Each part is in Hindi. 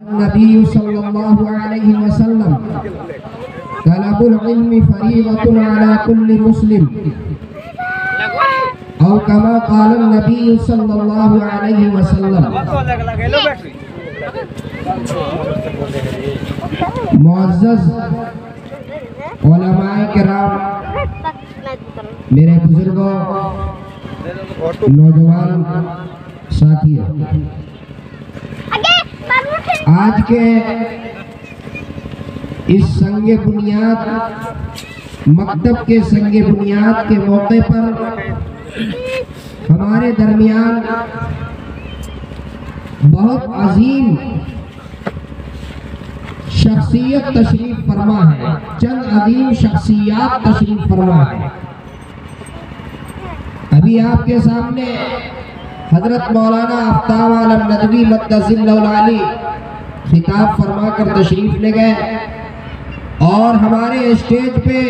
नबी सल्लल्लाहु अलैहि वसल्लम तलबुल इल्मी फरीदतुन अला कुल्ली मुस्लिम औ कमा क़ाल नबी सल्लल्लाहु अलैहि वसल्लम। मुअज़्ज़ज़ उलमाए किराम, मेरे बुजुर्गों, नौजवान साथियों, आज के इस संगे बुनियाद मकतब के संगे बुनियाद के मौके पर हमारे दरमियान बहुत अजीम शख्सियत तशरीफ फरमा है। चंद अजीम शख्सियत तशरीफ फरमा है। अभी आपके सामने हजरत मौलाना आफ्ताब आलम नदवी मद्दसिल्लहुल आली खिताब फरमा कर तशरीफ ले गए और हमारे स्टेज पे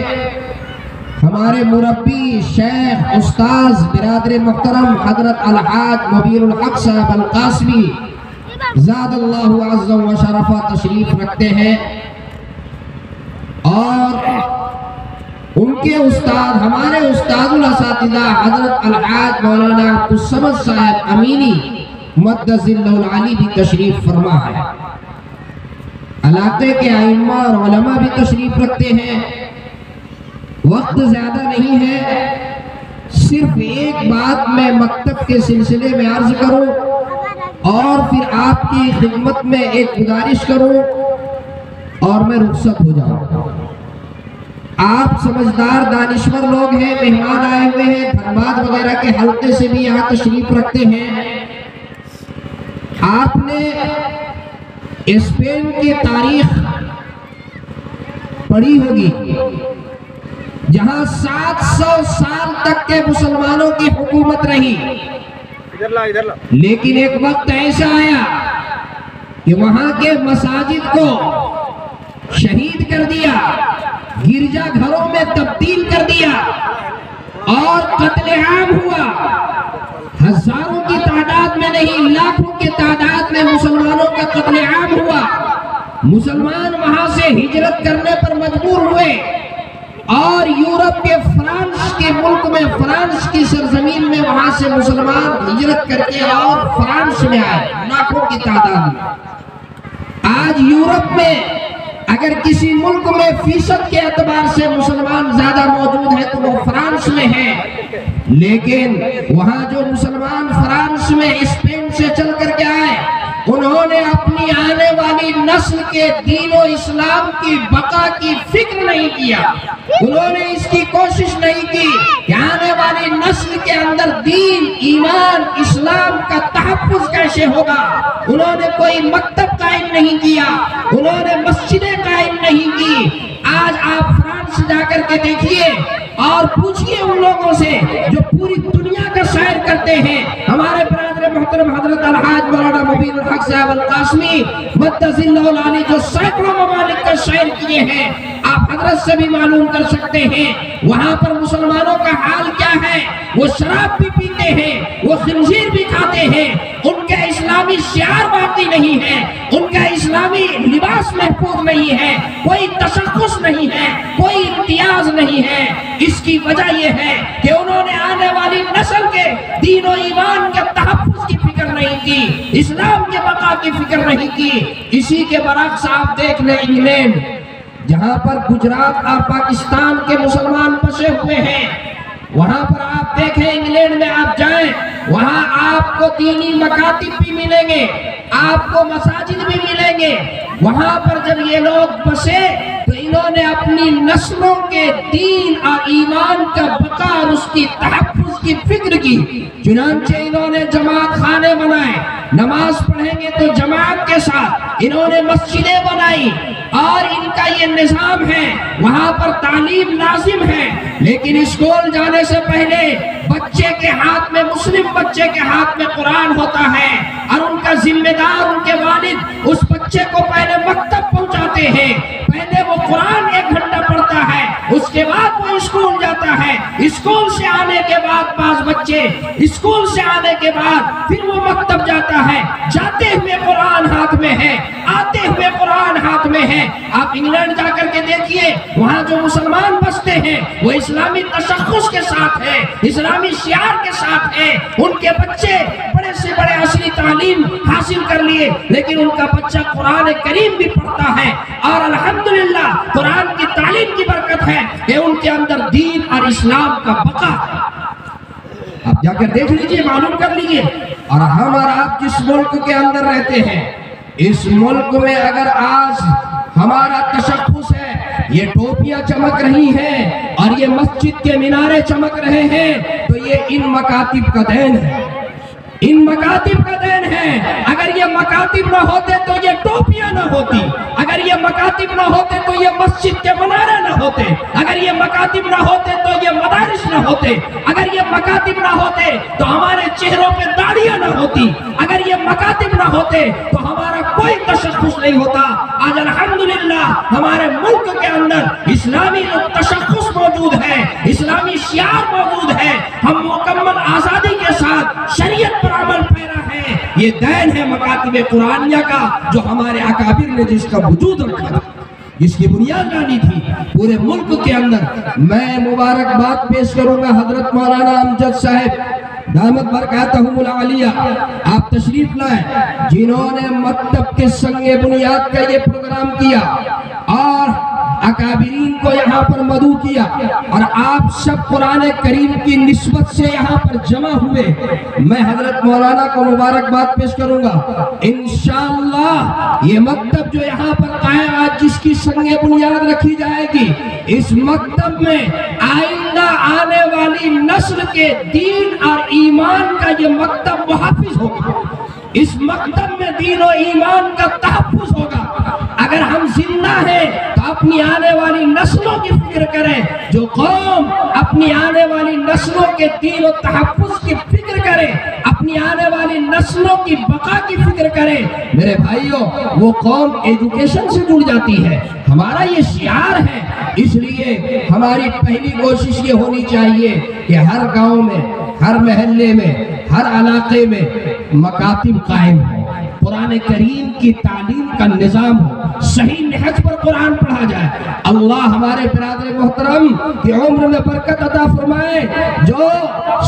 हमारे मुरब्बी शेख उस्ताज बिरादर मुहतरम हजरत अलहाज मुबीनुल हक साहब अल कासमी ज़ादल्लाहु अज़्ज़ा व शरफ़ा तशरीफ रखते हैं और उनके उस्ताद हमारे उस्तादुल असातिज़ा हजरत अलहाज मौलाना अब्दुल समद साहब अमीनी मद्दसिल्लहुल आली भी तशरीफ फरमा है। इलाके के आइम्मा और उलमा भी तशरीफ रखते हैं। वक्त ज्यादा नहीं है, सिर्फ एक बात मैं मकतब के सिलसिले में अर्ज करूं और फिर आपकी खिदमत में एक गुजारिश करूं और मैं रुखसत हो जाऊं। आप समझदार दानिश्वर लोग हैं, मेहमान आए हुए हैं, धनबाद वगैरह के हल्के से भी यहाँ तशरीफ रखते हैं। आपने स्पेन की तारीख पढ़ी होगी, जहां 700 साल तक के मुसलमानों की हुकूमत रही। लेकिन एक वक्त ऐसा आया कि वहां के मसाजिद को शहीद कर दिया, गिरजा घरों में तब्दील कर दिया और कत्लेआम हुआ। हजारों की तादाद में नहीं, लाखों की तादाद में मुसलमानों का कत्लेआम हुआ। मुसलमान वहां से हिजरत करने पर मजबूर हुए और यूरोप के फ्रांस के मुल्क में, फ्रांस की सरजमीन में वहां से मुसलमान हिजरत करके और फ्रांस में आए, लाखों की तादाद में। आज यूरोप में अगर किसी मुल्क में फीसद के एतबार से मुसलमान ज्यादा मौजूद है तो वो फ्रांस में है। लेकिन वहां जो मुसलमान फ्रांस में स्पेन से चल करके आए, उन्होंने अपनी आने वाली नस्ल के दीन और इस्लाम की बका की फिक्र नहीं किया। उन्होंने इसकी कोशिश नहीं की कि आने वाली नस्ल के अंदर दीन, ईमान, इस्लाम का तहफ्फुज़ कैसे होगा। उन्होंने कोई मकतब कायम नहीं किया, उन्होंने मस्जिदें कायम नहीं की। आज आप फ्रांस जाकर के देखिए और पूछिए उन लोगों से जो पूरी दुनिया का सैर करते हैं। हमारे बिरादर मोहतरम हजरत अलहाज मौलाना मुबीनुल हक साहब अल कासमी मद्दसिल्लहुल आली जो सैकड़ों ममालिक का सैर किए हैं, आप हजरत से भी मालूम कर सकते हैं वहां पर मुसलमानों का हाल क्या है। वो शराब भी पीते हैं, वो खिंजीर भी खाते हैं, उनका इस्लामी शियार बाकी नहीं है, उनका इस्लामी लिबास महफूज नहीं है, कोई तशख्खुस नहीं है, कोई इम्तियाज नहीं है। इसकी वजह यह है कि उन्होंने आने वाली नस्ल के दीन और ईमान के तहफ्फुज़ की फिक्र नहीं की, इस्लाम के बका की फिक्र नहीं की। इसी के बरक्स आप देख लें इंग्लैंड, जहां पर गुजरात और पाकिस्तान के मुसलमान बसे हुए हैं, वहां पर आप देखें इंग्लैंड में आप जाएं, वहां आपको दीनी मकातिब भी मिलेंगे, आपको मसाजिद भी मिलेंगे। वहां पर जब ये लोग बसे तो इन्होंने अपनी नस्लों के दीन और ईमान का बका और उसकी तहफ्फुज़ की फिक्र की। चुनांचे इन्होंने जमात खाने बनाए, नमाज पढ़ेंगे तो जमात के साथ। इन्होंने मस्जिदें बनाई और इनका ये निज़ाम है, वहां पर तालीम लाजिम है। लेकिन स्कूल जाने से पहले बच्चे के हाथ में, मुस्लिम बच्चे के हाथ में कुरान होता है और उनका जिम्मेदार, उनके वालिद उस बच्चे को पहले मकतब पहुंचाते हैं। पहले वो कुरान 1 घंटा पढ़ता है, उसके बाद वो स्कूल जाता है। स्कूल से आने के बाद पास बच्चे, स्कूल से आने के बाद फिर वो मकतब जाता है। जाते हुए कुरान हाथ में है, आते कुरान हाथ में है। आप इंग्लैंड जाकर के देखिए, वहाँ जो मुसलमान बसते हैं वो इस्लामी तशख्खुस के साथ है, इस्लामी शियार के साथ है। उनके बच्चे बड़े से बड़े असली तालीम हासिल कर लिए, लेकिन उनका बच्चा कुरान करीम भी पढ़ता है और अल्हम्दुलिल्लाह कुरान की तालीम की बरकत है कि उनके अंदर दीन और इस्लाम का बका है। आप जाकर देख लीजिए, मालूम कर लीजिए। और हम और आप जिस मुल्क के अंदर रहते हैं, इस मुल्क में अगर आज हमारा तशख्खुस है, ये टोपियां चमक रही हैं और ये मस्जिद के मीनारे चमक रहे हैं, तो ये इन मकातिब का देन है, इन मकातिब का देन है। अगर ये मकातिब ना होते तो ये टोपियां ना होती, अगर ये मकातिब ना होते तो ये मस्जिद के मीनारे ना होते, अगर ये मकातिब ना होते तो ये मदारिस ना होते, अगर ये मकातिब ना होते तो हमारे चेहरों पे दाढ़ियां ना होती, अगर ये मकातिब ना होते तो हमारा कोई तशख्खुस नहीं होता। आज अल्हम्दुलिल्लाह हमारे मुल्क के अंदर इस्लामी तशख्खुस मौजूद है, इस्लामी शियार मौजूद है। हम मुकम्मल आजादी के साथ शरीयत पर अमल पैरा है। ये दैन है मकातिब कुरानिया का, जो हमारे अकाबिर ने जिसका वजूद रखा था, जिसकी बुनियाद डाली थी पूरे मुल्क के अंदर। मैं मुबारकबाद पेश करूंगा हजरत मौलाना अमजद साहब दामत बरकातहुमुल आलिया, आप तशरीफ लाए, जिन्होंने मकतब के संगे बुनियाद का ये प्रोग्राम किया और अकाबिरीन को यहाँ पर मदऊ किया, और आप सब कुरान करीम की निस्बत से यहाँ पर जमा हुए। मैं हजरत मौलाना को मुबारकबाद पेश करूंगा। इंशाअल्लाह ये मकतब जो यहाँ पर कायम आज जिसकी संगे बुनियाद रखी जाएगी, इस मकतब में आइंदा आने वाली नस्ल के दीन और ईमान का ये मकतब मुहाफिज होगा। इस मकतब में दीन और ईमान का तहफ्फुज़ होगा। अगर हम जिंदा हैं तो अपनी आने वाली नस्लों की फिक्र करें, जो कौम अपनी आने वाली नस्लों के दीन और तहफ्फुज़ की फिक्र करे, अपनी आने वाली नस्लों की बका की फिक्र करे, मेरे भाइयों वो कौम एजुकेशन से जुड़ जाती है। हमारा ये शियार है, इसलिए हमारी पहली कोशिश ये होनी चाहिए कि हर गांव में, हर महल्ले में, हर इलाके में मकातिब कायम हो, कुरान करीम की तालीम का निजाम हो, सही नहज पर कुरान पढ़ा जाए। अल्लाह हमारे बिरादर मोहतरम की उम्र में बरकत अता फरमाए। जो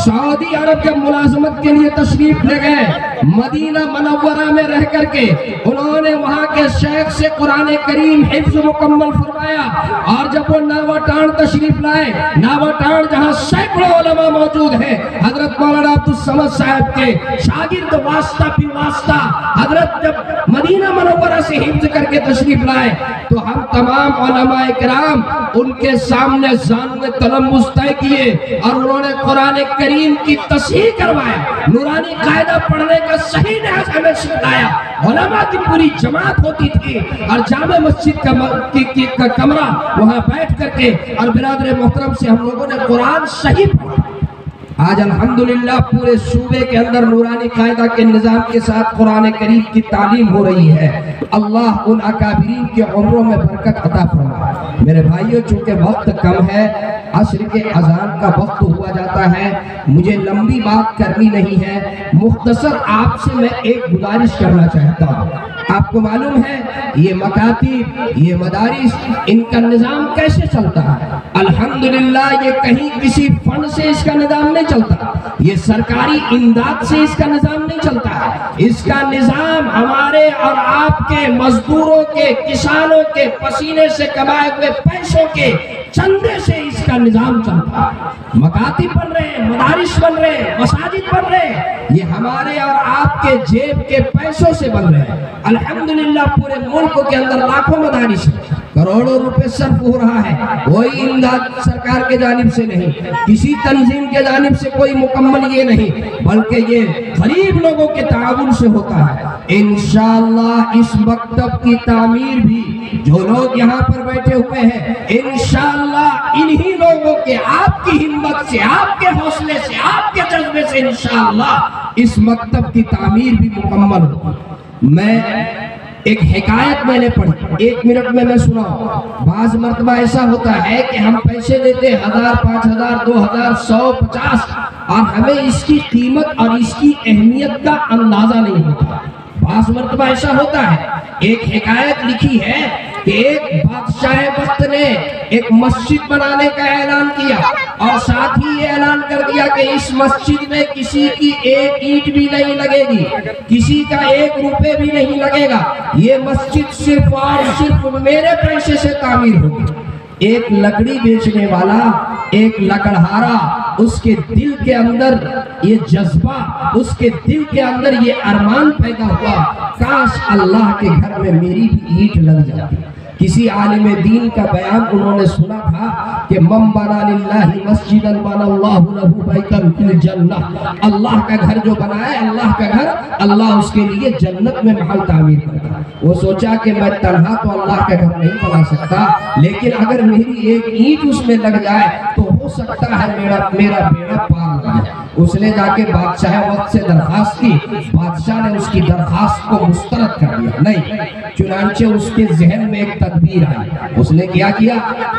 सऊदी अरब जब मुलाजमत के लिए तशरीफ ले गए, मदीना मनव्वरा में रह करके उन्होंने वहाँ के शेख से कुरान करीम हिफ्ज़ मुकम्मल फरमाया, और जब वो नावाटांड तशरीफ लाए, नावाटांड जहाँ सैकड़ों उलमा मौजूद है, हजरत मौलाना अब्दुल समद साहब के शागिर्द वास्ता बिन वास्ता हजरत जब मदीना मनव्वरा से हिफ्ज़ करके तशरीफ लाए, तो हम तमाम उलमा इकराम उनके सामने ज़ान तलम्मुस तय किए और उन्होंने कुरान करीम की तस्हीह करवाया, नूरानी कायदा पढ़ने का सही नहज हमें सिखाया। उलमा की पूरी जमात होती थी और जामे मस्जिद का कमरा वहाँ बैठ करके और बिरादर मोहतरम से हम लोगों ने कुरान सही पढ़ा। आज अल्हम्दुलिल्लाह पूरे सूबे के अंदर नूरानी कायदा के निज़ाम के साथ कुरान करीम की तालीम हो रही है। अल्लाह उन अकाबिरीन के उम्रों में बरकत अता फरमाए। मेरे भाइयों, चूंकि वक्त कम है, असर के अजान का वक्त हुआ जाता है, मुझे लंबी बात करनी नहीं है, मुख्तसर आपसे मैं एक गुजारिश करना चाहता हूँ। आपको मालूम है ये मकातिब, ये मदारिस, इनका निज़ाम कैसे चलता है? अल्हम्दुलिल्लाह ये कहीं किसी फंड से इसका निज़ाम नहीं चलता, ये सरकारी इमदाद से इसका निज़ाम नहीं चलता है। इसका निज़ाम हमारे और आपके मजदूरों के, किसानों के पसीने से कमाए हुए पैसों के चंदे से इसका निज़ाम चलता है। मकातिब बन रहे हैं, मदारिस बन रहे हैं, मसाजिद बन रहे हैं, ये हमारे और आपके जेब के पैसों से बन रहे हैं। अल्हम्दुलिल्लाह पूरे मुल्क के अंदर लाखों मदारिस हैं, करोड़ों रुपए सर्फ हो रहा है, कोई इमदाद सरकार के जानिब से नहीं, किसी तंजीम के जानिब से कोई मुकम्मल ये नहीं, बल्कि ये गरीब लोगों के ताउन से होता है। इंशाअल्लाह इस मकतब की तामीर भी जो लोग यहाँ पर बैठे हुए हैं, इंशाअल्लाह इन्हीं लोगों के, आपकी हिम्मत से, आपके हौसले से, आपके जज्बे से इंशाअल्लाह इस मकतब की तामीर भी मुकम्मल होगी। मैं एक हिकायत मैंने पढ़ी, 1 मिनट में मैं सुनाऊं। बाज़ मर्तबा ऐसा होता है कि हम पैसे देते 1000, 5000, 2000, 100, 50 और हमें इसकी कीमत और इसकी अहमियत का अंदाजा नहीं होता। बास मर्तबा ऐसा होता है। एक हिकायत लिखी है कि एक बादशाह वक्त ने एक मस्जिद बनाने का ऐलान किया और साथ ही ये ऐलान कर दिया कि इस मस्जिद में किसी की एक ईंट भी नहीं लगेगी, किसी का 1 रुपए भी नहीं लगेगा, ये मस्जिद सिर्फ और सिर्फ मेरे पैसे से तामीर होगी। एक लकड़ी बेचने वाला, एक लकड़हारा, उसके दिल के अंदर ये जज्बा, उसके दिल के अंदर ये अरमान पैदा हुआ, काश अल्लाह के घर में मेरी भी ईंट लग जाती। किसी आलिम दीन का बयान उन्होंने सुना था कि मम बना लिल्लाहि मस्जिदन बनाल्लाहु लहू बैतन फिल जन्नह, अल्लाह का घर जो बनाए, अल्लाह का घर, अल्लाह उसके लिए जन्नत में महल तामीर करता। वो सोचा कि मैं तन्हा तो अल्लाह का घर नहीं बना सकता, लेकिन अगर मेरी एक ईंट उसमें लग जाए तो हो सकता है मेरा बेड़ा पार लग जाए। उसने जाके बादशाह वक्त से दरखास्त की, बादशाह ने उसकी दरखास्त को मुस्तरद कर दिया नहीं। चुनांचे उसके जहन में एक तदबीर आई। उसने क्या किया,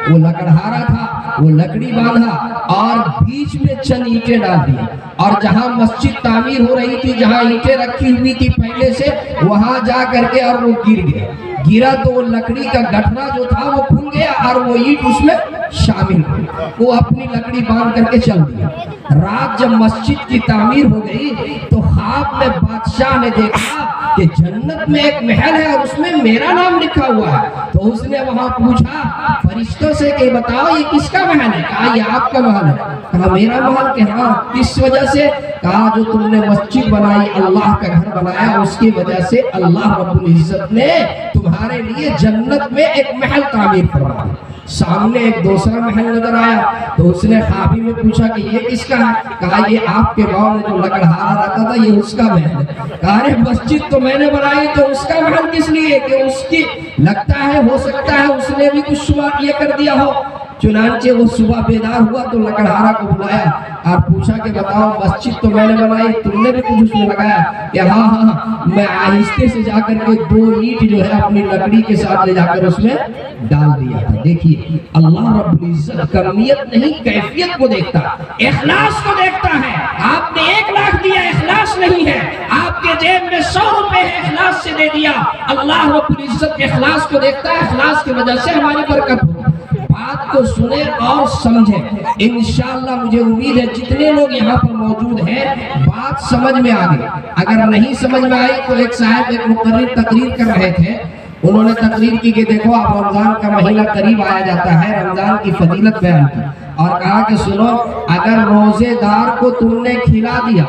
वो लकड़हारा था, वो लकड़ी बांधा और बीच में चंद ईंटें डाल दी और जहां मस्जिद तामीर हो रही थी, जहां ईंटें रखी हुई थी पहले से, वहां जा करके और वो गिर गया। गिरा तो वो लकड़ी का गठरा जो था वो खुल गया और वो ईंट उसमें शामिल हुई। वो अपनी लकड़ी बांध करके चल दिया। रात जब मस्जिद की तामीर हो गई तो ख्वाब में बादशाह ने देखा कि जन्नत में एक महल है और उसमें मेरा नाम लिखा हुआ है। तो उसने वहां पूछा फरिश्तों से कि बताओ ये किसका महल है? कहा ये आपका महल है। कहा मेरा महल? के हाँ, किस वजह से? कहा जो तुमने मस्जिद बनाई, अल्लाह का घर बनाया, उसकी वजह से अल्लाह रब्बुल इज्जत ने तुम्हारे लिए जन्नत में एक महल तामीर करवाया। सामने एक दूसरा महल नजर आया तो उसने ख्वाबी में पूछा कि ये किसका है? कहा ये आपके गांव में जो लकड़हारा रहता था ये उसका महल है। कहा अरे मस्जिद तो मैंने बनाई तो उसका महल किस लिए? कि उसकी लगता है, हो सकता है उसने भी कुछ शुआ ये कर दिया हो। चुनांचे वो सुबह बेदार हुआ तो लकड़हारा को बुलाया और पूछा कि बताओ मस्जिद तो मैंने बनाई, तुमने भी कुछ उसमें लगाया? कि हाँ हाँ, मैं आहिस्ते से जाकर के 2 ईंट जो है अपनी लकड़ी के साथ ले जाकर उसमें डाल दिया था। देखिए अल्लाह रब्बुल इज्जत कमियत नहीं कैफियत को देखता, इखलास को देखता है। आपने 1 लाख दिया, इखलास नहीं है, आपके जेब में 100 रुपए है, इखलास से दे दिया। अल्लाह रब्बुल इज्जत इखलास को देखता है, इखलास की वजह से हमारी बरकत होगी। बात को सुने और समझे। इंशाअल्लाह मुझे उम्मीद है जितने लोग यहाँ पर मौजूद हैं बात समझ में आ गई। अगर नहीं समझ में आई तो एक साहब एक मुकर्रिर तकरीर कर रहे थे, उन्होंने तकरीर की कि देखो अब रमजान का महीना करीब आया जाता है, रमजान की फजीलत बयान की और कहा कि सुनो अगर रोजेदार को तुमने खिला दिया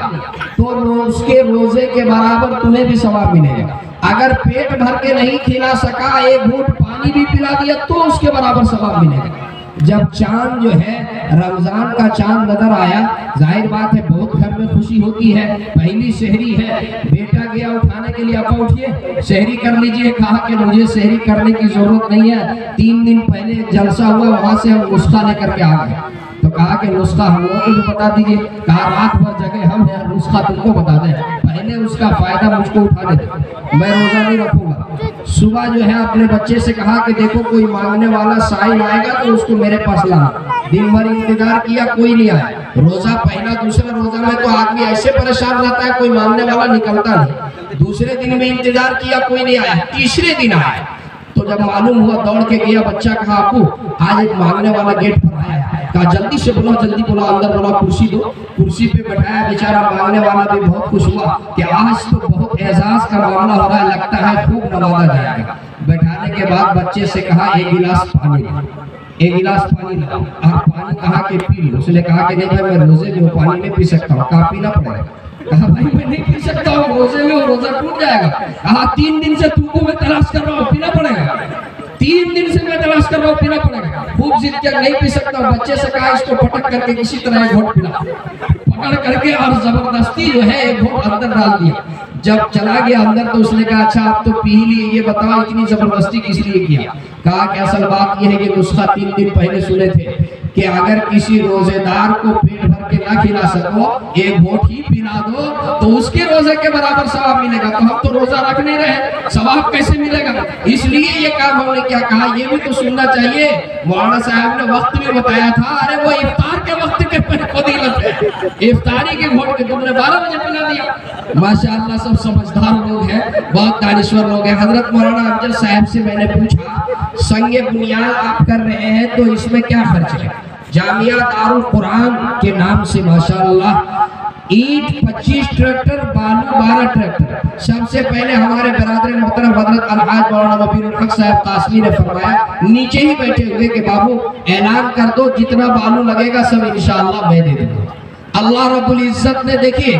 तो उसके रोजे के बराबर तुम्हें भी सवाब मिलेगा। अगर पेट भर के नहीं खिला सका, 1 घूंट पानी भी पिला दिया तो उसके बराबर सवाब मिलेगा। जब चांद जो है रमजान का चांद नजर आया, जाहिर बात है बहुत घर में खुशी होती है। पहली सहरी है, बेटा गया उठाने के लिए, अपा उठिए सहरी कर लीजिए। कहा कि मुझे सहरी करने की जरूरत नहीं है, 3 दिन पहले जलसा हुआ, वहां से हम नुस्खा लेकर के आ गए। तो कहा कि नुस्खा हम लोगों को भी बता दीजिए। कहा रात भर जगह हम हैं, नुस्खा तुमको बता दें, पहले उसका फायदा मुझको उठाने दे, मैं रोजा नहीं रखूंगा। सुबह जो है अपने बच्चे से कहा कि देखो कोई मांगने वाला साइल आएगा तो उसको मेरे पास लाना। दिन भर इंतजार किया, कोई नहीं आया। रोजा पहला दूसरा रोजा में तो आदमी ऐसे परेशान रहता है, कोई मांगने वाला निकलता नहीं। दूसरे दिन में इंतजार किया, कोई नहीं आया। तीसरे दिन आया तो जब मालूम हुआ दौड़ के गया, बच्चा कहा आपू आज एक मांगने वाला गेट पर आया है। कहा जल्दी से बुलाओ, जल्दी बुलाओ, अंदर बुलाओ, कुर्सी दो। कुर्सी पे बैठाया, बेचारा मांगने वाला भी बहुत खुश हुआ कि आज तो बहुत एजाज का मामला हो रहा है, लगता है खूब नवाजा जाएगा। बैठाने के बाद बच्चे से कहा 1 गिलास पानी, 1 गिलास पानी लाओ। और पानी कहा कि पी लो। उसने कहा कि नहीं भाई मैं रोजे में पानी नहीं पी सकता हूँ। कहा पीना पड़ेगा। कहा भाई मैं नहीं पी सकता हूँ, रोजे में रोजा टूट जाएगा। कहा 3 दिन से तुमको मैं तलाश कर रहा हूँ, पीना पड़ेगा। 3 दिन से मैं तलाश कर रहा हूँ, पीना पड़ेगा। खूब जिद किया, नहीं पी सकता। बच्चे से कहा इसको पटक करके किसी तरह 1 घोट पिला। पकड़ करके और जबरदस्ती जो है 1 घोट अंदर डाल दिया। जब चला गया अंदर तो उसने कहा अच्छा आप तो पी लिए, ये बताओ इतनी जबरदस्ती किस लिए किया? कहा कि असल बात यह है कि नुस्खा 3 दिन पहले सुने थे कि अगर किसी रोजेदार को पेट भर के ना खिला सको, 1 घोट ही पिला दो तो उसके रोजे के बराबर सवाब मिलेगा। तो हम तो रोजा रख नहीं रहे, सवाब कैसे मिलेगा? इसलिए ये काम हमने क्या कहा, ये भी तो सुनना चाहिए। मौलाना साहब ने वक्त भी बताया था, अरे वो इफ्तार के वक्त के फजीलत है। इफ्तारी के घोट के तुमने 12 बजे पिला दिया। माशाअल्लाह सब समझदार लोग हैं, बहुत दानिश्वर लोग हैं। हजरत मौलाना अफजल साहब से मैंने पूछा, संगे बुनियाद आप कर रहे हैं तो इसमें क्या खर्च है? जामिया दारुल कुरान के नाम से माशाअल्लाह ईंट 25 ट्रैक्टर, बालू 12 ट्रैक्टर। सबसे पहले हमारे बरादर मोहतरम हजरत अलहाज मौलाना नबीउल हक साहब कासमी ने फरमाया, नीचे ही बैठे हुए कि बाबू ऐलान कर दो जितना बालू लगेगा सब इंशाअल्लाह मैं दे दूंगा। अल्लाह रब्बुल इज्जत ने देखिए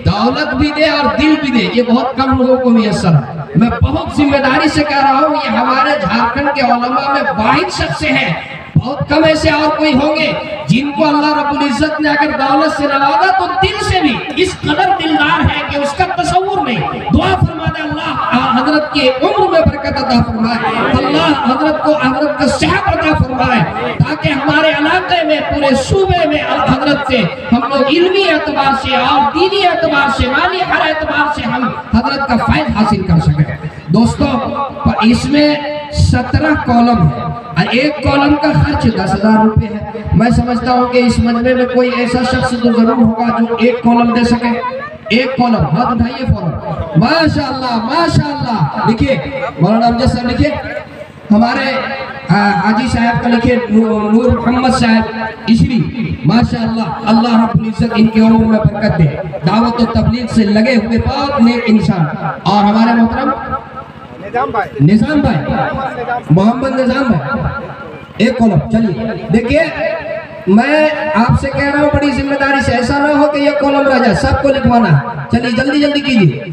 दौलत भी दे और दिल भी दे, ये बहुत कम लोगों को मुयस्सर है। मैं बहुत जिम्मेदारी से कह रहा हूँ, ये हमारे झारखंड के उलमा में वाहिद शख्स है, बहुत कम ऐसे और कोई होंगे जिनको अल्लाह रब्बुल इज्जत ने अगर दौलत से नवाजा तो दिल से भी इस कदर दिलदार है कि उसका तसव्वुर नहीं। दुआ फरमा दे अल्लाह हजरत के उम्र में बरकत अता फरमाए, अल्लाह हजरत को हजरत का सेहत अता फरमाए, ताकि हमारे इलाके में पूरे सूबे में हजरत से हम लोग इल्मी एतबार से और दीनी एतबार से माली हर एतबार से हम हजरत का फायदा हासिल कर सके। दोस्तों इसमें 17 कॉलम है और एक कॉलम का खर्च 10,000 रुपए है। मैं समझता हूँ कि इस मजमे में कोई ऐसा शख्स तो जरूर होगा जो एक कॉलम दे सके। एक कॉलम, हाथ उठाइए फौरन। माशाअल्लाह माशाअल्लाह। लिखिए मौलाना अमजद साहब, लिखिए हमारे हाजी साहब का, लिखिए नूर मोहम्मद साहब इसरी, माशाअल्लाह। अल्लाह रब्बुल इज्जत इनके उम्र में बरकत दे, दावत और तबलीग से लगे हुए बहुत नेक इंसान। और हमारे मोहतरम निजाम भाई, मोहम्मद निजाम भाई, एक कॉलम। चलिए देखिए मैं आपसे कह रहा हूँ बड़ी जिम्मेदारी से, ऐसा ना हो कि ये कॉलम रह जाए, सबको लिखवाना। चलिए जल्दी जल्दी कीजिए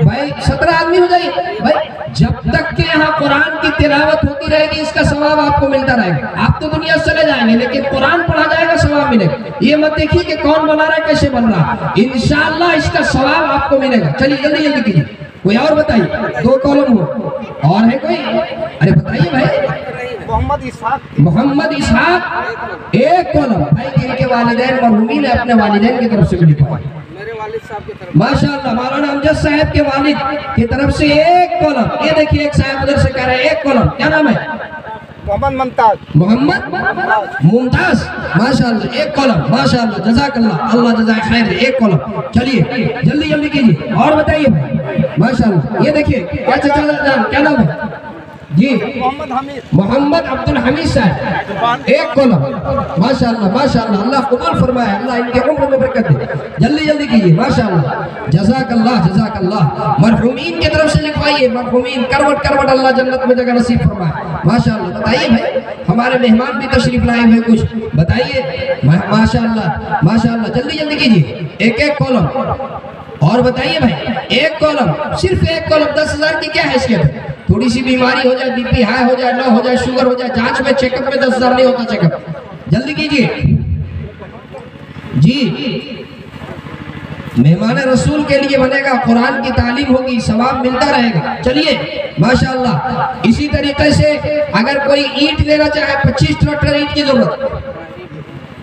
भाई, 17 आदमी हो जाइए भाई। जब तक के यहाँ कुरान की तिलावत होती रहेगी इसका सवाब आपको मिलता रहेगा। आप तो दुनिया से चले जाएंगे लेकिन कुरान पढ़ा जाएगा, सवाब मिलेगा। ये मत देखिए कि कौन बना रहा है कैसे बन रहा, इंशाअल्लाह इसका सवाब आपको मिलेगा। चलिए जल्दी जल्दी कीजिए। कोई और बताइए, 2 कॉलम हो और है कोई? अरे बताइए भाई। मोहम्मद इसहाक एक कॉलम भाई, जिनके वालिदैन मरहूमीन है अपने वालिदैन की तरफ से भी लिखा है। मेरे वालिद साहब की तरफ माशाअल्लाह, मौलाना अमजद साहब के वालिद की तरफ से एक कॉलम। ये देखिए एक साहब उधर से कह रहे हैं एक कॉलम। क्या नाम है? मोहम्मद मुमताज, माशाअल्लाह एक कॉलम, माशाअल्लाह जज़ाकल्लाह, अल्लाह जज़ाए खैर दे, एक कॉलम। चलिए जल्दी जल्दी कीजिए और बताइए भाई, माशाअल्लाह। ये देखिए क्या चाचा, क्या नाम है जी? मोहम्मद अब्दुल हमीद साहब एक कॉलम, माशाअल्लाह माशाअल्लाह। अल्लाह कबूल फरमाए, अल्लाह इनके उम्र में बरकत दे। जल्दी जल्दी कीजिए, माशाअल्लाह जज़ाकल्लाह जज़ाकल्लाह। मरहूमीन की तरफ से लिखवाइए, मरहूमीन करवट करवट अल्लाह जन्नत में जगह नसीब फरमाए, माशाअल्लाह। बताइए भाई, हमारे मेहमान भी तशरीफ लाए हुए, कुछ बताइए माशाअल्लाह माशाअल्लाह। जल्दी जल्दी कीजिए, एक एक कॉलम और बताइए भाई, एक कॉलम, सिर्फ एक कॉलम। 10,000 की क्या हैसियत है? थोड़ी सी बीमारी हो जाए, बीपी हाई हो जाए, लो हो जाए, शुगर हो जाए, जांच में चेकअप में 10,000 नहीं होता चेकअप। जल्दी कीजिए जी। मेहमान रसूल के लिए बनेगा, कुरान की तालीम होगी, सवाब मिलता रहेगा। चलिए माशाअल्लाह। इसी तरीके से अगर कोई ईंट लेना चाहे, 25 ट्रैक्टर ईंट की जरूरत,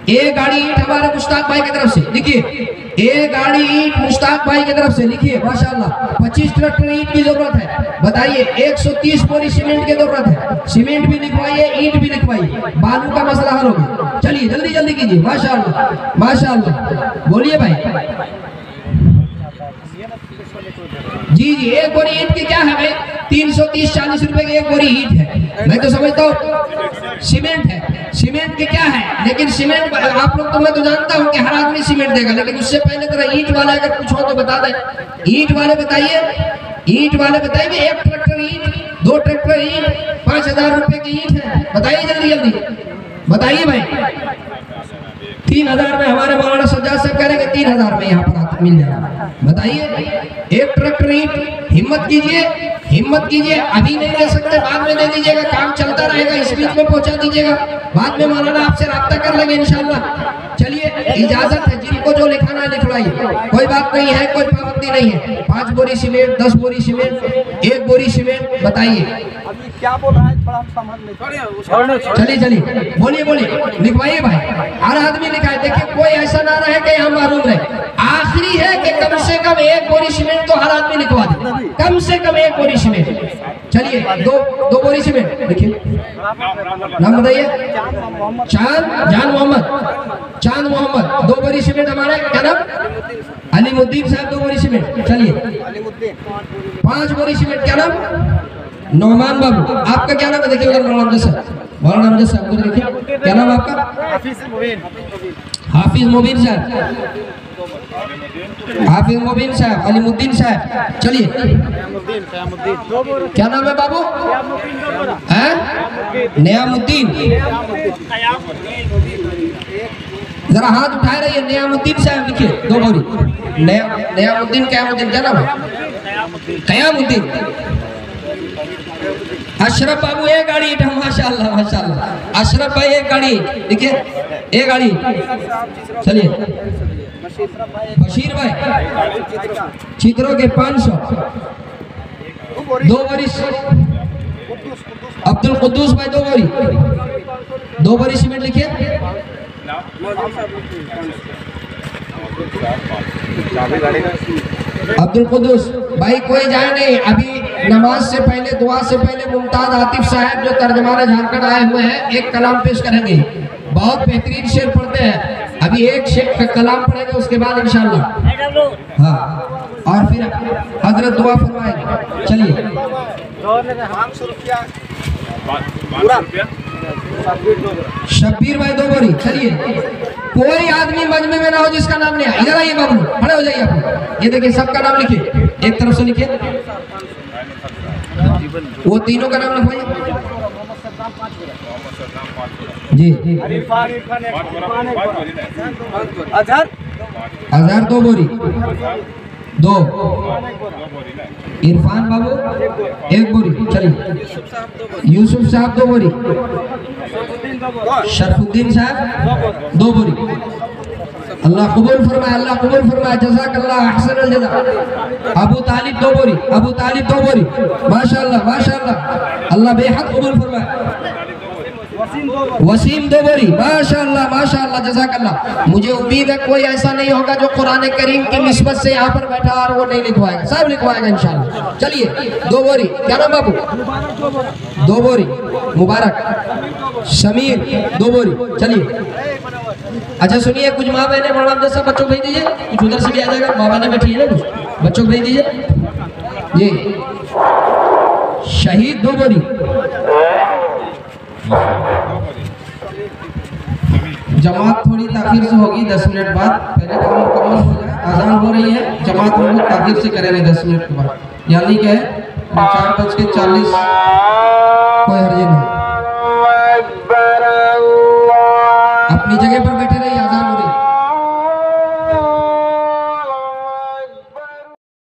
एक गाड़ी ईंट हमारे मुश्ताक भाई की तरफ से लिखिए, एक गाड़ी ईंट मुश्ताक भाई की तरफ से लिखिए, माशाअल्लाह। 25 ट्रैक्टर ईंट की जरूरत है। बताइए 130 बोरी सीमेंट की जरूरत है, सीमेंट भी लिखवाइए, ईंट भी लिखवाइए, बालू का मसला हल होगा। चलिए जल्दी जल्दी कीजिए, माशाअल्लाह माशाअल्लाह। बोलिए भाई जी जी। एक बोरी ईंट की क्या है भाई? 330-40 रुपए की एक बोरी ईंट है। मैं तो समझता हूँ सीमेंट है, सीमेंट की क्या है, लेकिन सीमेंट आप लोग तो, मैं तो जानता हूँ कि हर आदमी सीमेंट देगा, लेकिन उससे पहले तरह ईंट वाला अगर कुछ हो तो बता दें। ईंट वाले बताइए, ईंट वाले बताइए, 1 ट्रैक्टर ईंट, 2 ट्रैक्टर ईंट, 5,000 रुपए की ईंट है। बताइए जल्दी जल्दी बताइए भाई। 3,000 में हमारे मौलाना सज्जाद साहब कह रहे हैं 3,000 में यहाँ पर मिल जाएगा। बताइए 1 ट्रैक्टर ईंट, हिम्मत कीजिए, हिम्मत कीजिए। अभी नहीं दे सकते, बाद में दे दीजिएगा, काम चलता रहेगा, इस बीच में पहुंचा दीजिएगा, बाद में मौलाना आपसे राब्ता कर लेंगे इंशाल्लाह। चलिए इजाजत है, जिनको जो लिखाना है लिखवाइए, कोई बात नहीं है, कोई पाबंदी नहीं है। 5 बोरी सीमेंट, 10 बोरी सीमेंट, 1 बोरी सीमेंट। बताइए अभी क्या बोल रहा है, थोड़ा समझ नहीं। चलिए चलिए बोलिए बोलिए, लिखवाइए भाई, हर आदमी लिखाए। देखिए कोई ऐसा ना रहे कि यहाँ मालूम रहे, आखिरी है कि कम से कम एक बोरी सीमेंट तो हर आदमी लिखवा दे, कम से कम एक बोरी सीमेंट। चलिए दो बोरी सीमेंट लिखिए। नाम बताइए। जान मोहम्मद 2 बोरी सीमेंट। हमारा क्या नाम? अलीमुद्दीन साहब 2 बोरी सीमेंट। चलिए 5 बोरी सीमेंट। क्या नाम? नौमान बाबू। आपका क्या नाम है? देखिए उधर मौलाना साहब को देखिए, क्या नाम आपका? हाफिज मुबीन साहब, अलीमुद्दीन साहब। चलिए क्या नाम है बाबू? नियामुद्दीन। जरा हाथ उठाए रहिए। नियामुद्दीन साहब लिखिए 2 बोरी। नियामुद्दीन क्या नाम है? कयामुद्दीन। अशरफ बाबू 1 गाड़ी। माशाल्लाह। अशरफ भाई 1 गाड़ी देखिए, 1 गाड़ी। चलिए बशीर भाई चित्रों के 500। 2 बोरी। अब्दुल कुद्दूस भाई 2 बोरी। 2 बोरी सीमेंट लिखिए। अब्दुल कुद्दूस भाई कोई जाए नहीं। अभी नमाज से पहले, दुआ से पहले मुमताज आतिफ साहब जो तर्जमान झारखंड आए हुए हैं, एक कलाम पेश करेंगे। बहुत बेहतरीन शेर पढ़ते हैं। अभी एक शेर का कलाम पढ़ेंगे, उसके बाद इंशाल्लाह हाँ, और फिर हजरत दुआ फरमाएंगे। चलिए शब्बीर भाई 2 बोरी। चलिए कोई आदमी मजमे में ना हो जिसका नाम नहीं है। इधर आइए बाबू, खड़े हो जाइए आप। ये देखिए सबका नाम लिखिए, एक तरफ से लिखिए। वो तीनों का नाम लिखवाइए जी। अजहर 2 बोरी। 2। इरफान बाबू 1 बोरी। चलिए यूसुफ साहब 2 बोरी। शरफुद्दीन साहब 2 बोरी। अल्लाह कबूल फरमाए, जज़ाकल्लाह अहसनुल जज़ा। अबू तालिब 2 बोरी। माशाअल्लाह। अल्लाह बेहद कबूल फरमाए। वसीम 2 बोरी। माशाअल्लाह जज़ाकल्लाह। मुझे उम्मीद है कोई ऐसा नहीं होगा जो कुरान करीम की निस्बत से यहाँ पर बैठा और वो नहीं लिखवाएगा, सब लिखवाएगा इंशाअल्लाह। चलिए 2 बोरी। क्या नाम बाबू? 2 बोरी। मुबारक। समीर 2 बोरी। चलिए अच्छा सुनिए, कुछ माँ बहने बड़ा जैसा बच्चों को भेज दीजिए, कुछ उधर से भी आ जाएगा। माँ बहने बैठी है ना, कुछ बच्चों को भेज दीजिए। ये शहीद 2 बोरी। जमात थोड़ी ताखिर से होगी, 10 मिनट बाद। पहले काम मुकम्मल हो जाए, आजान हो रही है। जमात हम लोग ताखिर से करेंगे 10 मिनट के बाद, यानी क्या है 4:40 कोई हर्ज नहीं।